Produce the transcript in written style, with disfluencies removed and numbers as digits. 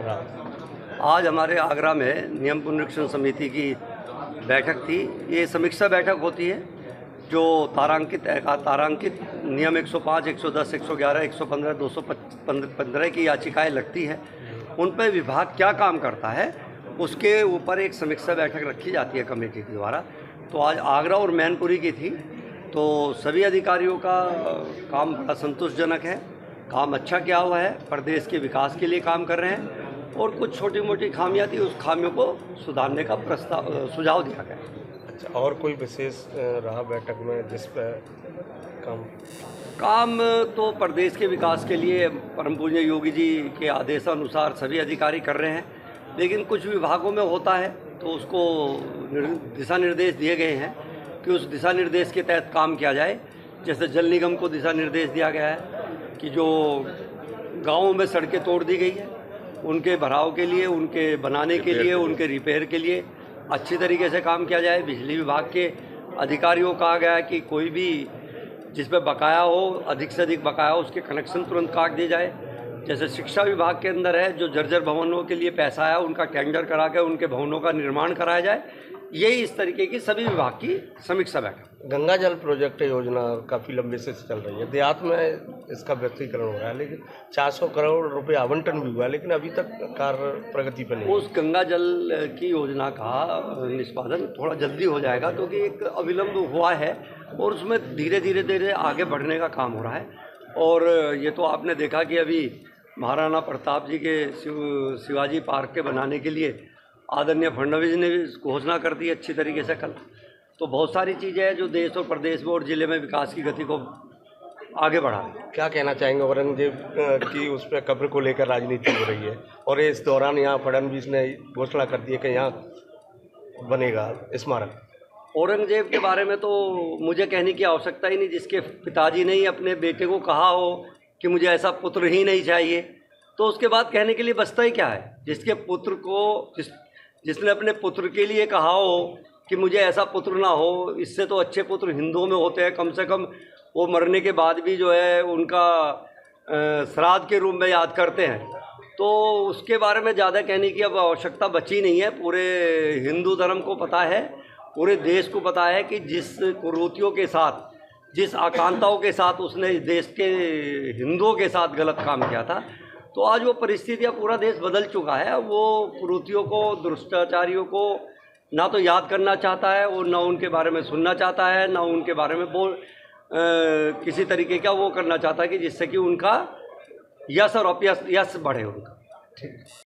आज हमारे आगरा में नियम पुनरीक्षण समिति की बैठक थी। ये समीक्षा बैठक होती है जो तारांकित नियम 105, 110, 111, 115, 215 की याचिकाएं लगती है। उन पर विभाग क्या काम करता है उसके ऊपर एक समीक्षा बैठक रखी जाती है कमेटी के द्वारा। तो आज आगरा और मैनपुरी की थी। तो सभी अधिकारियों का काम बड़ा संतोषजनक है, काम अच्छा किया हुआ है, प्रदेश के विकास के लिए काम कर रहे हैं और कुछ छोटी मोटी खामियां थी, उस खामियों को सुधारने का सुझाव दिया गया। अच्छा, और कोई विशेष रहा बैठक में जिस पर काम तो प्रदेश के विकास के लिए परम पूज्य योगी जी के आदेशानुसार सभी अधिकारी कर रहे हैं, लेकिन कुछ विभागों में होता है तो उसको दिशा निर्देश दिए गए हैं कि उस दिशा निर्देश के तहत काम किया जाए। जैसे जल निगम को दिशा निर्देश दिया गया है कि जो गाँवों में सड़कें तोड़ दी गई है उनके भराव के लिए, उनके बनाने के लिए, उनके रिपेयर के लिए अच्छी तरीके से काम किया जाए। बिजली विभाग के अधिकारियों को कहा गया है कि कोई भी जिस पे बकाया हो, अधिक से अधिक बकाया हो, उसके कनेक्शन तुरंत काट दिए जाए। जैसे शिक्षा विभाग के अंदर है, जो जर्जर भवनों के लिए पैसा आया उनका टेंडर करा के उनके भवनों का निर्माण कराया जाए। यही इस तरीके की सभी विभाग की समीक्षा बैठक। गंगा जल प्रोजेक्ट योजना काफ़ी लंबे से चल रही है, देहात में इसका व्यक्तिकरण हो रहा है, लेकिन 400 करोड़ रुपए आवंटन भी हुआ है, लेकिन अभी तक कार्य प्रगति पर नहीं। उस गंगा जल की योजना का निष्पादन थोड़ा जल्दी हो जाएगा क्योंकि एक अविलंब हुआ है और उसमें धीरे धीरे आगे बढ़ने का काम हो रहा है। और ये तो आपने देखा कि अभी महाराणा प्रताप जी के शिवाजी पार्क के बनाने के लिए आदरणीय फडणवीस ने भी घोषणा कर दी अच्छी तरीके से कल। तो बहुत सारी चीज़ें हैं जो देश और प्रदेश में और ज़िले में विकास की गति को आगे बढ़ा रही है। क्या कहना चाहेंगे? औरंगजेब की उस पर कब्र को लेकर राजनीति हो रही है और इस दौरान यहाँ फडणवीस ने घोषणा कर दी है कि यहाँ बनेगा स्मारक। औरंगजेब के बारे में तो मुझे कहने की आवश्यकता ही नहीं। जिसके पिताजी ने ही अपने बेटे को कहा हो कि मुझे ऐसा पुत्र ही नहीं चाहिए, तो उसके बाद कहने के लिए बचता ही क्या है। जिसके पुत्र को जिसने अपने पुत्र के लिए कहा हो कि मुझे ऐसा पुत्र ना हो, इससे तो अच्छे पुत्र हिंदुओं में होते हैं। कम से कम वो मरने के बाद भी जो है उनका श्राद्ध के रूप में याद करते हैं। तो उसके बारे में ज़्यादा कहने की अब आवश्यकता बची नहीं है। पूरे हिंदू धर्म को पता है, पूरे देश को पता है कि जिस कुरीतियों के साथ, जिस आकांक्षाओं के साथ उसने इस देश के हिंदुओं के साथ गलत काम किया था, तो आज वो परिस्थितियाँ पूरा देश बदल चुका है। वो कुरीतियों को, दुष्टाचारियों को ना तो याद करना चाहता है और ना उनके बारे में सुनना चाहता है, ना उनके बारे में किसी तरीके का वो करना चाहता है कि जिससे कि उनका यश और अपयश बढ़े उनका। ठीक।